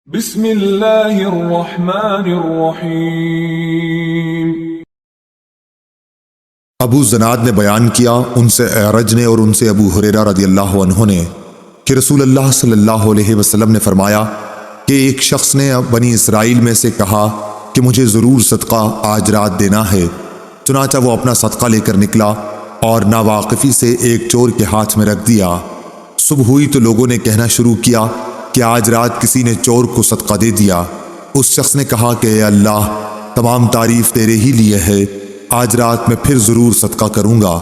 بسم اللہ الرحمن الرحیم۔ ابو زناد نے بیان کیا ان سے اعرج نے اور ان سے ابو ہریرہ رضی اللہ عنہ نے کہ رسول اللہ صلی اللہ علیہ وسلم نے فرمایا کہ ایک شخص نے بنی اسرائیل میں سے کہا کہ مجھے ضرور صدقہ آج رات دینا ہے، چنانچہ وہ اپنا صدقہ لے کر نکلا اور ناواقفی سے ایک چور کے ہاتھ میں رکھ دیا۔ صبح ہوئی تو لوگوں نے کہنا شروع کیا کہ آج رات کسی نے چور کو صدقہ دے دیا۔ اس شخص نے کہا کہ اے اللہ، تمام تعریف تیرے ہی لیے ہے، آج رات میں پھر ضرور صدقہ کروں گا۔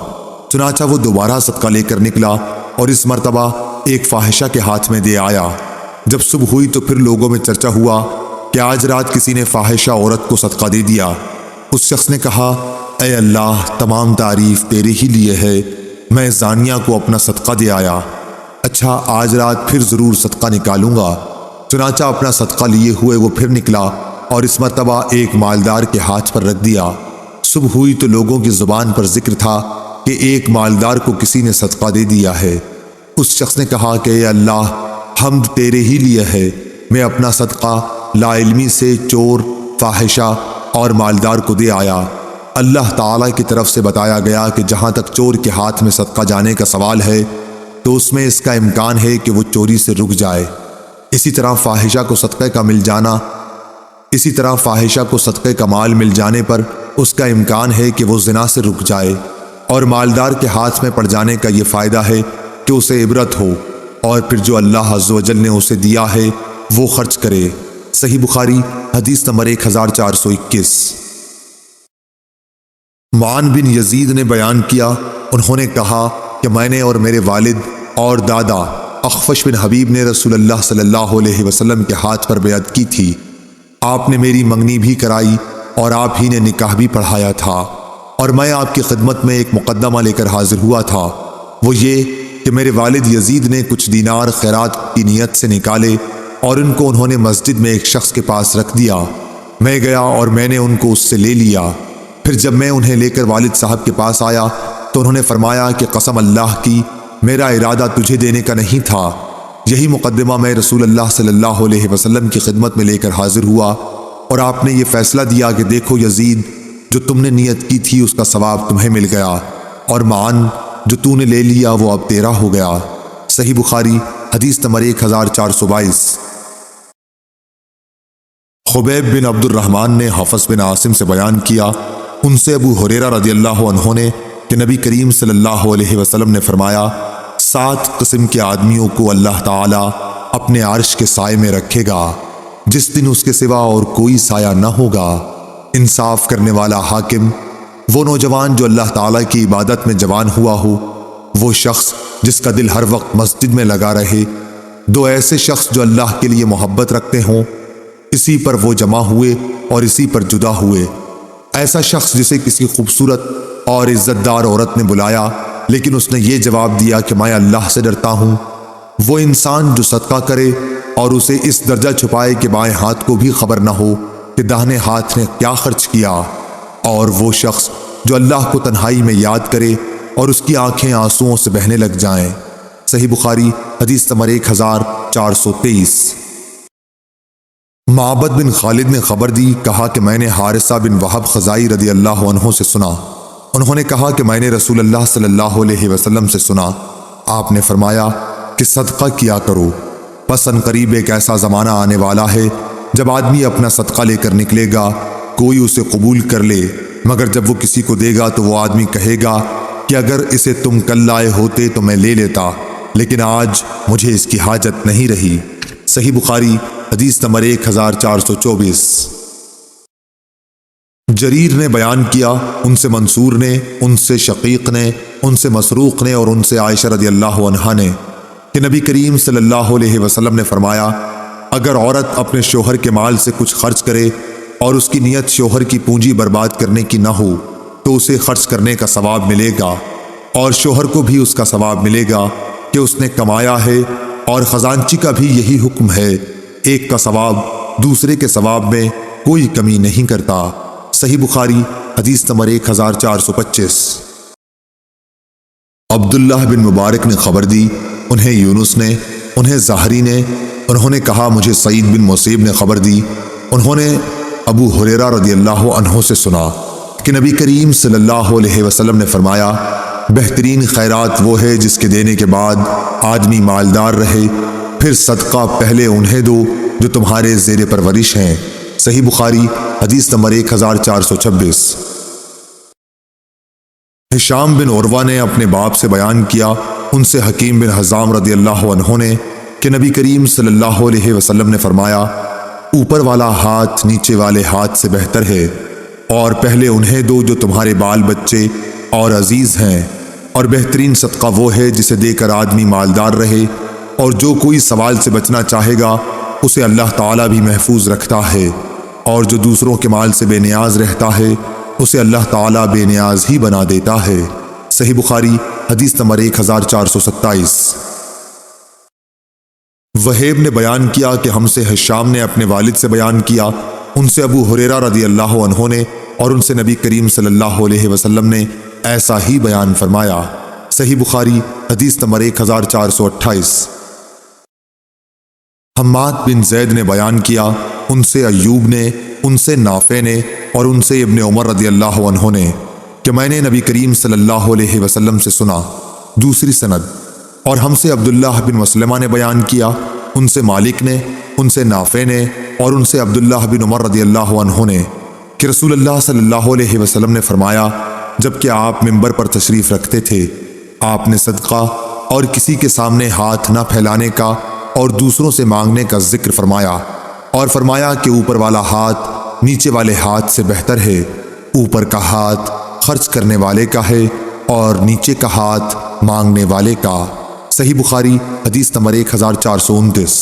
چنانچہ وہ دوبارہ صدقہ لے کر نکلا اور اس مرتبہ ایک فاحشہ کے ہاتھ میں دے آیا۔ جب صبح ہوئی تو پھر لوگوں میں چرچا ہوا کہ آج رات کسی نے فاحشہ عورت کو صدقہ دے دیا۔ اس شخص نے کہا اے اللہ، تمام تعریف تیرے ہی لیے ہے، میں زانیہ کو اپنا صدقہ دے آیا، اچھا آج رات پھر ضرور صدقہ نکالوں گا۔ چنانچہ اپنا صدقہ لیے ہوئے وہ پھر نکلا اور اس مرتبہ ایک مالدار کے ہاتھ پر رکھ دیا۔ صبح ہوئی تو لوگوں کی زبان پر ذکر تھا کہ ایک مالدار کو کسی نے صدقہ دے دیا ہے۔ اس شخص نے کہا کہ اے اللہ، حمد تیرے ہی لیے ہے، میں اپنا صدقہ لا علمی سے چور، فاحشہ اور مالدار کو دے آیا۔ اللہ تعالیٰ کی طرف سے بتایا گیا کہ جہاں تک چور کے ہاتھ میں صدقہ جانے کا سوال ہے تو اس میں اس کا امکان ہے کہ وہ چوری سے رک جائے۔ اسی طرح فاحشہ کو صدقے کا مال مل جانے پر اس کا امکان ہے کہ وہ زنا سے رک جائے، اور مالدار کے ہاتھ میں پڑ جانے کا یہ فائدہ ہے کہ اسے عبرت ہو، اور پھر جو اللہ عز و جل نے اسے دیا ہے وہ خرچ کرے۔ صحیح بخاری حدیث نمبر 1421۔ معان بن یزید نے بیان کیا، انہوں نے کہا کہ میں نے اور میرے والد اور دادا اخفش بن حبیب نے رسول اللہ صلی اللہ علیہ وسلم کے ہاتھ پر بیعت کی تھی۔ آپ نے میری منگنی بھی کرائی اور آپ ہی نے نکاح بھی پڑھایا تھا، اور میں آپ کی خدمت میں ایک مقدمہ لے کر حاضر ہوا تھا، وہ یہ کہ میرے والد یزید نے کچھ دینار خیرات کی نیت سے نکالے اور ان کو انہوں نے مسجد میں ایک شخص کے پاس رکھ دیا۔ میں گیا اور میں نے ان کو اس سے لے لیا۔ پھر جب میں انہیں لے کر والد صاحب کے پاس آیا تو انہوں نے فرمایا کہ قسم اللہ کی، میرا ارادہ تجھے دینے کا نہیں تھا۔ یہی مقدمہ میں رسول اللہ صلی اللہ علیہ وسلم کی خدمت میں لے کر حاضر ہوا، اور آپ نے یہ فیصلہ دیا کہ دیکھو یزید، جو تم نے نیت کی تھی اس کا ثواب تمہیں مل گیا، اور معان جو تو نے لے لیا وہ اب تیرا ہو گیا۔ صحیح بخاری حدیث نمبر 1422۔ خبیب بن عبد الرحمن نے حفص بن عاصم سے بیان کیا، ان سے ابو ہریرہ رضی اللہ عنہ نے کہ نبی کریم صلی اللہ علیہ وسلم نے فرمایا 7 قسم کے آدمیوں کو اللہ تعالیٰ اپنے عرش کے سائے میں رکھے گا جس دن اس کے سوا اور کوئی سایہ نہ ہوگا۔ انصاف کرنے والا حاکم، وہ نوجوان جو اللہ تعالیٰ کی عبادت میں جوان ہوا ہو، وہ شخص جس کا دل ہر وقت مسجد میں لگا رہے، 2 ایسے شخص جو اللہ کے لیے محبت رکھتے ہوں، اسی پر وہ جمع ہوئے اور اسی پر جدا ہوئے۔ ایسا شخص جسے کسی خوبصورت اور عزت دار عورت نے بلایا لیکن اس نے یہ جواب دیا کہ میں اللہ سے ڈرتا ہوں۔ وہ انسان جو صدقہ کرے اور اسے اس درجہ چھپائے کہ بائیں ہاتھ کو بھی خبر نہ ہو کہ داہنے ہاتھ نے کیا خرچ کیا، اور وہ شخص جو اللہ کو تنہائی میں یاد کرے اور اس کی آنکھیں آنسوؤں سے بہنے لگ جائیں۔ صحیح بخاری حدیث نمبر 1423۔ معبد بن خالد نے خبر دی، کہا کہ میں نے حارثہ بن وہب خزائی رضی اللہ عنہ سے سنا، انہوں نے کہا کہ میں نے رسول اللہ صلی اللہ علیہ وسلم سے سنا، آپ نے فرمایا کہ صدقہ کیا کرو، بس ان قریب ایک ایسا زمانہ آنے والا ہے جب آدمی اپنا صدقہ لے کر نکلے گا، کوئی اسے قبول کر لے، مگر جب وہ کسی کو دے گا تو وہ آدمی کہے گا کہ اگر اسے تم کل لائے ہوتے تو میں لے لیتا، لیکن آج مجھے اس کی حاجت نہیں رہی۔ صحیح بخاری حدیث نمبر 1424۔ جریر نے بیان کیا، ان سے منصور نے، ان سے شقیق نے، ان سے مسروق نے اور ان سے عائشہ رضی اللہ عنہا نے کہ نبی کریم صلی اللہ علیہ وسلم نے فرمایا اگر عورت اپنے شوہر کے مال سے کچھ خرچ کرے اور اس کی نیت شوہر کی پونجی برباد کرنے کی نہ ہو تو اسے خرچ کرنے کا ثواب ملے گا، اور شوہر کو بھی اس کا ثواب ملے گا کہ اس نے کمایا ہے، اور خزانچی کا بھی یہی حکم ہے، ایک کا ثواب دوسرے کے ثواب میں کوئی کمی نہیں کرتا۔ صحیح بخاری حدیث نمبر 1425۔ عبداللہ بن مبارک نے خبر دی، انہیں یونس نے، انہیں زہری نے، انہوں نے کہا مجھے سعید بن مسیب نے خبر دی، انہوں نے ابو ہریرہ رضی اللہ عنہ سے سنا کہ نبی کریم صلی اللہ علیہ وسلم نے فرمایا بہترین خیرات وہ ہے جس کے دینے کے بعد آدمی مالدار رہے، پھر صدقہ پہلے انہیں دو جو تمہارے زیر پرورش ہیں۔ صحیح بخاری حدیث نمبر 1426۔ ہشام بن عروہ نے اپنے باپ سے بیان کیا، ان سے حکیم بن حزام رضی اللہ عنہ نے کہ نبی کریم صلی اللہ علیہ وسلم نے فرمایا اوپر والا ہاتھ نیچے والے ہاتھ سے بہتر ہے، اور پہلے انہیں دو جو تمہارے بال بچے اور عزیز ہیں، اور بہترین صدقہ وہ ہے جسے دے کر آدمی مالدار رہے، اور جو کوئی سوال سے بچنا چاہے گا اسے اللہ تعالیٰ بھی محفوظ رکھتا ہے، اور جو دوسروں کے مال سے بے نیاز رہتا ہے اسے اللہ تعالیٰ بے نیاز ہی بنا دیتا ہے۔ صحیح بخاری حدیث نمبر 1427۔ وہیب نے بیان کیا کہ ہم سے ہشام نے اپنے والد سے بیان کیا، ان سے ابو ہریرہ رضی اللہ عنہ نے، اور ان سے نبی کریم صلی اللہ علیہ وسلم نے ایسا ہی بیان فرمایا۔ صحیح بخاری حدیث نمبر 1428۔ حماد بن زید نے بیان کیا، ان سے ایوب نے، ان سے نافع نے، اور ان سے ابن عمر رضی اللہ عنہ نے کہ میں نے نبی کریم صلی اللہ علیہ وسلم سے سنا۔ دوسری سند۔ اور ہم سے عبداللہ بن مسلمہ نے بیان کیا، ان سے مالک نے، ان سے نافع نے، اور ان سے عبداللہ بن عمر رضی اللہ عنہ نے کہ رسول اللہ صلی اللہ علیہ وسلم نے فرمایا جبکہ آپ منبر پر تشریف رکھتے تھے آپ نے صدقہ اور کسی کے سامنے ہاتھ نہ پھیلانے کا اور دوسروں سے مانگنے کا ذکر فرمایا، اور فرمایا کہ اوپر والا ہاتھ نیچے والے ہاتھ سے بہتر ہے، اوپر کا ہاتھ خرچ کرنے والے کا ہے اور نیچے کا ہاتھ مانگنے والے کا۔ صحیح بخاری حدیث نمبر 1429۔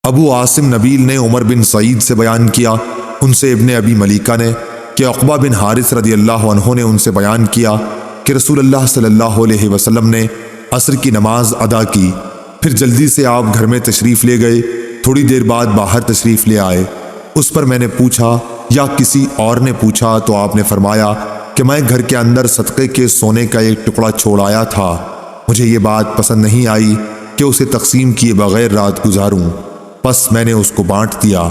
ابو عاصم نبیل نے عمر بن سعید سے بیان کیا، ان سے ابن ابی ملیکہ نے کہ عقبہ بن حارث رضی اللہ عنہ نے ان سے بیان کیا کہ رسول اللہ صلی اللہ علیہ وسلم نے عصر کی نماز ادا کی، پھر جلدی سے آپ گھر میں تشریف لے گئے، تھوڑی دیر بعد باہر تشریف لے آئے۔ اس پر میں نے پوچھا یا کسی اور نے پوچھا تو آپ نے فرمایا کہ میں گھر کے اندر صدقے کے سونے کا ایک ٹکڑا چھوڑ آیا تھا، مجھے یہ بات پسند نہیں آئی کہ اسے تقسیم کیے بغیر رات گزاروں، پس میں نے اس کو بانٹ دیا۔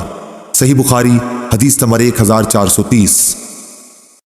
صحیح بخاری حدیث نمبر 1430۔